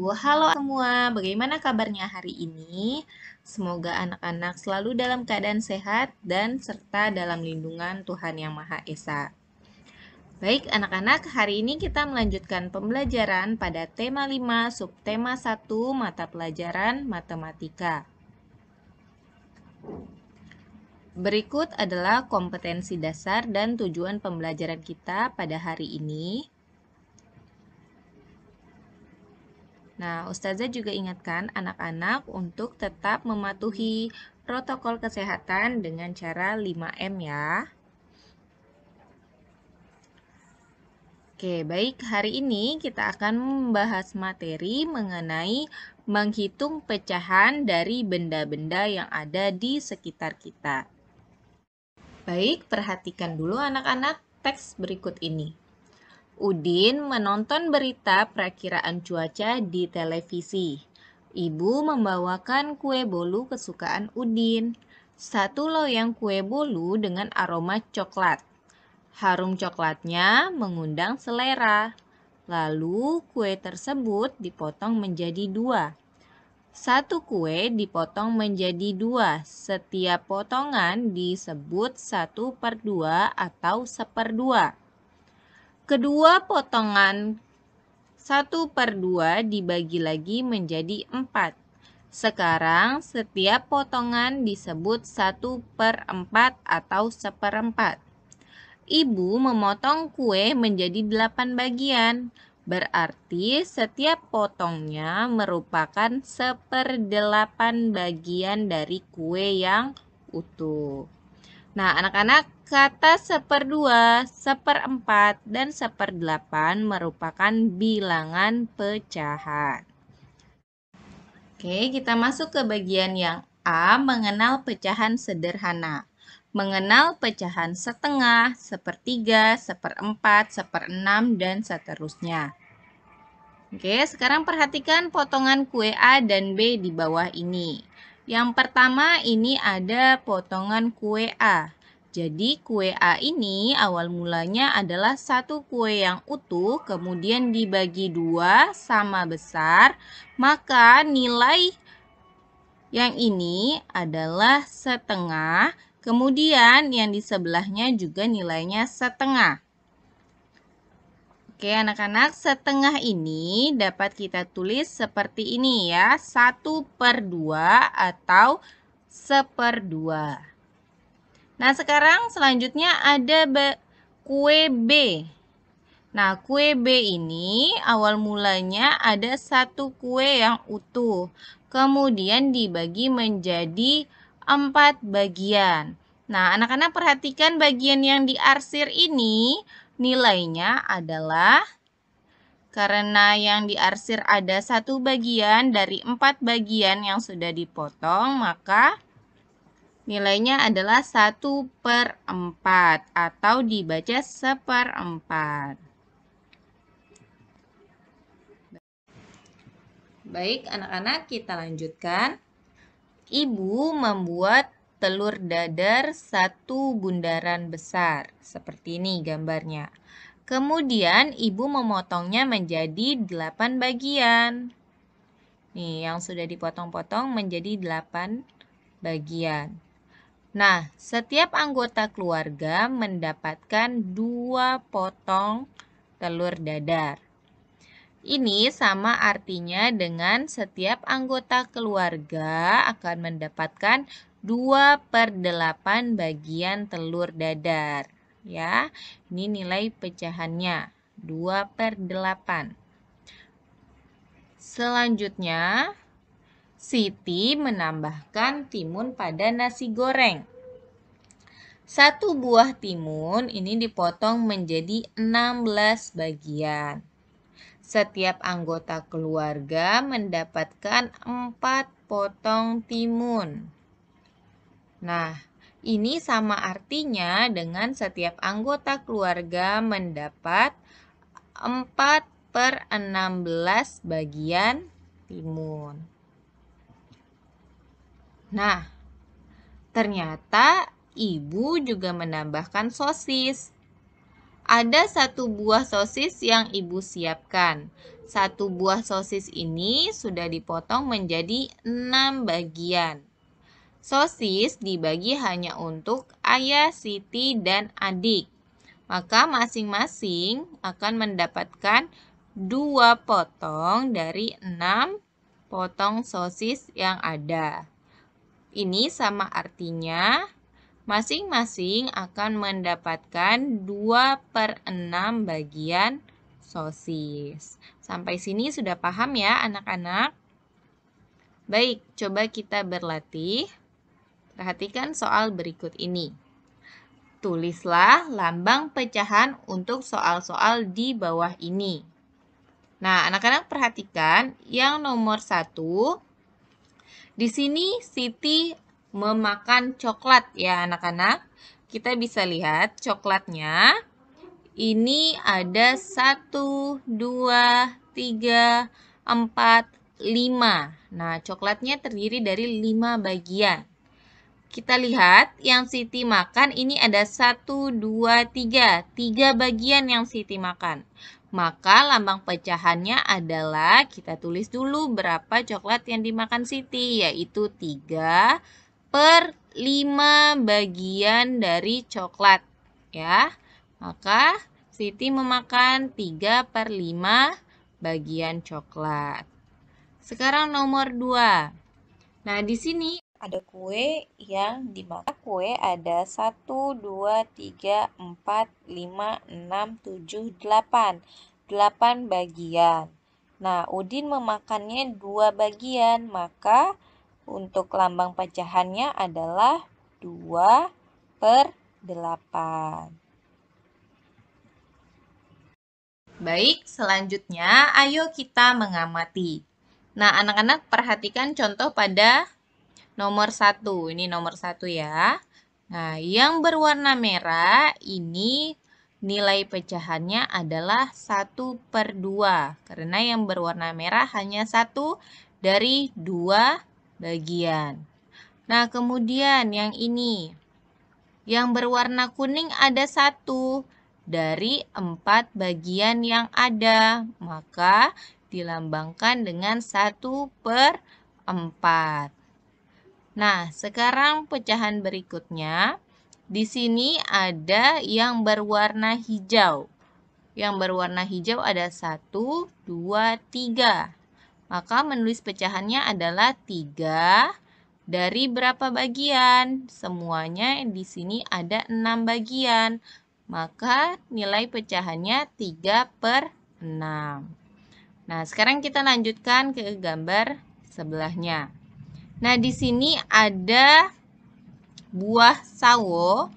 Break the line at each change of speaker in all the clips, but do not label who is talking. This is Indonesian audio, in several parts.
Halo semua, bagaimana kabarnya hari ini? Semoga anak-anak selalu dalam keadaan sehat dan serta dalam lindungan Tuhan Yang Maha Esa. Baik anak-anak, hari ini kita melanjutkan pembelajaran pada tema 5, subtema 1, mata pelajaran matematika. Berikut adalah kompetensi dasar dan tujuan pembelajaran kita pada hari ini. Nah, Ustazah juga ingatkan anak-anak untuk tetap mematuhi protokol kesehatan dengan cara 5M ya. Oke, baik. Hari ini kita akan membahas materi mengenai menghitung pecahan dari benda-benda yang ada di sekitar kita. Baik, perhatikan dulu anak-anak teks berikut ini. Udin menonton berita perakiraan cuaca di televisi. Ibu membawakan kue bolu kesukaan Udin. Satu loyang kue bolu dengan aroma coklat. Harum coklatnya mengundang selera. Lalu kue tersebut dipotong menjadi 2. Satu kue dipotong menjadi 2. Setiap potongan disebut 1/2 atau 1/2. Kedua potongan 1/2 dibagi lagi menjadi 4. Sekarang setiap potongan disebut 1/4 atau 1/4. Ibu memotong kue menjadi 8 bagian. Berarti setiap potongnya merupakan 1/8 bagian dari kue yang utuh. Nah, anak-anak, kata 1/2, 1/4, dan 1/8 merupakan bilangan pecahan. Oke, kita masuk ke bagian yang A, mengenal pecahan sederhana. Mengenal pecahan setengah, 1/3, 1/4, 1/6, dan seterusnya. Oke, sekarang perhatikan potongan kue A dan B di bawah ini. Yang pertama ini ada potongan kue A. Jadi kue A ini awal mulanya adalah satu kue yang utuh, kemudian dibagi 2 sama besar, maka nilai yang ini adalah setengah, kemudian yang di sebelahnya juga nilainya setengah. Oke anak-anak, setengah ini dapat kita tulis seperti ini ya, 1/2 atau 1/2. Nah sekarang selanjutnya ada kue B. Nah kue B ini awal mulanya ada satu kue yang utuh, kemudian dibagi menjadi 4 bagian. Nah anak-anak perhatikan bagian yang diarsir ini nilainya adalah, karena yang diarsir ada satu bagian dari 4 bagian yang sudah dipotong, maka nilainya adalah 1/4 atau dibaca 1/4. Baik anak-anak, kita lanjutkan. Ibu membuat telur dadar satu bundaran besar. Seperti ini gambarnya. Kemudian ibu memotongnya menjadi 8 bagian. Nih, yang sudah dipotong-potong menjadi 8 bagian. Nah, setiap anggota keluarga mendapatkan 2 potong telur dadar. Ini sama artinya dengan setiap anggota keluarga akan mendapatkan 2/8 bagian telur dadar. Ya, ini nilai pecahannya, 2/8. Selanjutnya, Siti menambahkan timun pada nasi goreng. Satu buah timun ini dipotong menjadi 16 bagian. Setiap anggota keluarga mendapatkan 4 potong timun. Nah, ini sama artinya dengan setiap anggota keluarga mendapat 4/16 bagian timun. Nah, ternyata ibu juga menambahkan sosis. Ada satu buah sosis yang ibu siapkan. Satu buah sosis ini sudah dipotong menjadi 6 bagian. Sosis dibagi hanya untuk ayah, Siti, dan adik. Maka masing-masing akan mendapatkan 2 potong dari 6 potong sosis yang ada. Ini sama artinya masing-masing akan mendapatkan 2/6 bagian sosis. Sampai sini sudah paham ya anak-anak? Baik, coba kita berlatih. Perhatikan soal berikut ini. Tulislah lambang pecahan untuk soal-soal di bawah ini. Nah, anak-anak perhatikan yang nomor 1. Di sini Siti memakan coklat ya anak-anak. Kita bisa lihat coklatnya. Ini ada 1, 2, 3, 4, 5. Nah, coklatnya terdiri dari 5 bagian. Kita lihat yang Siti makan ini ada 1, 2, 3. 3 bagian yang Siti makan. Maka lambang pecahannya adalah, kita tulis dulu berapa coklat yang dimakan Siti, yaitu 3/5 bagian dari coklat. Ya, maka Siti memakan 3/5 bagian coklat. Sekarang nomor 2. Nah, di sini ada kue yang dimakan. Kue ada 1, 2, 3, 4, 5, 6, 7, 8. 8 bagian. Nah, Udin memakannya 2 bagian, maka untuk lambang pecahannya adalah 2/8. Baik, selanjutnya ayo kita mengamati. Nah, anak-anak perhatikan contoh pada nomor 1. Ini nomor 1 ya. Nah, yang berwarna merah ini nilai pecahannya adalah 1/2. Karena yang berwarna merah hanya 1 dari 2 bagian. Nah, kemudian yang ini. Yang berwarna kuning ada 1 dari 4 bagian yang ada. Maka dilambangkan dengan 1/4. Nah, sekarang pecahan berikutnya. Di sini ada yang berwarna hijau. Yang berwarna hijau ada 1, 2, 3. Maka menulis pecahannya adalah 3 dari berapa bagian? Semuanya di sini ada 6 bagian. Maka nilai pecahannya 3/6. Nah, sekarang kita lanjutkan ke gambar sebelahnya. Nah, di sini ada buah sawo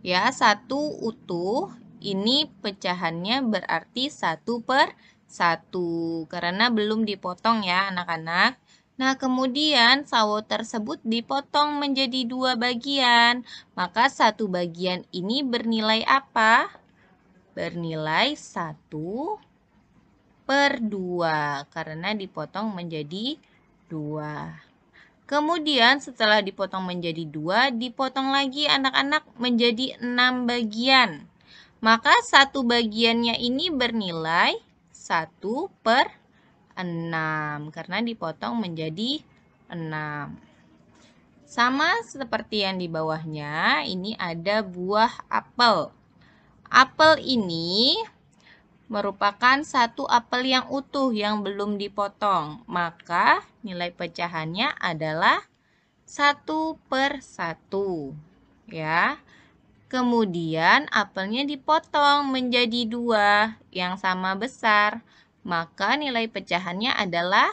ya, 1 utuh. Ini pecahannya berarti 1/1 karena belum dipotong ya anak-anak. Nah, kemudian sawo tersebut dipotong menjadi 2 bagian. Maka 1 bagian ini bernilai apa? Bernilai 1/2 karena dipotong menjadi 2. Kemudian setelah dipotong menjadi 2, dipotong lagi anak-anak menjadi 6 bagian. Maka 1 bagiannya ini bernilai 1/6 karena dipotong menjadi 6. Sama seperti yang di bawahnya, ini ada buah apel. Apel ini merupakan 1 apel yang utuh yang belum dipotong. Maka nilai pecahannya adalah 1/1. Ya. Kemudian apelnya dipotong menjadi 2 yang sama besar. Maka nilai pecahannya adalah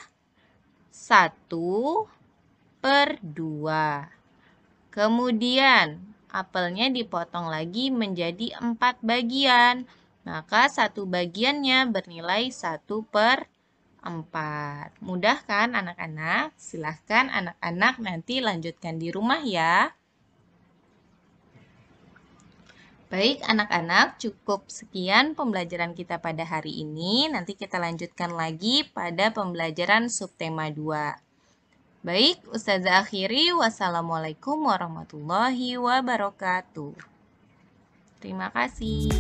1/2. Kemudian apelnya dipotong lagi menjadi 4 bagian. Maka 1 bagiannya bernilai 1/4. Mudah kan anak-anak? Silahkan anak-anak nanti lanjutkan di rumah ya. Baik anak-anak, cukup sekian pembelajaran kita pada hari ini. Nanti kita lanjutkan lagi pada pembelajaran subtema 2. Baik, Ustazah akhiri. Wassalamualaikum warahmatullahi wabarakatuh. Terima kasih.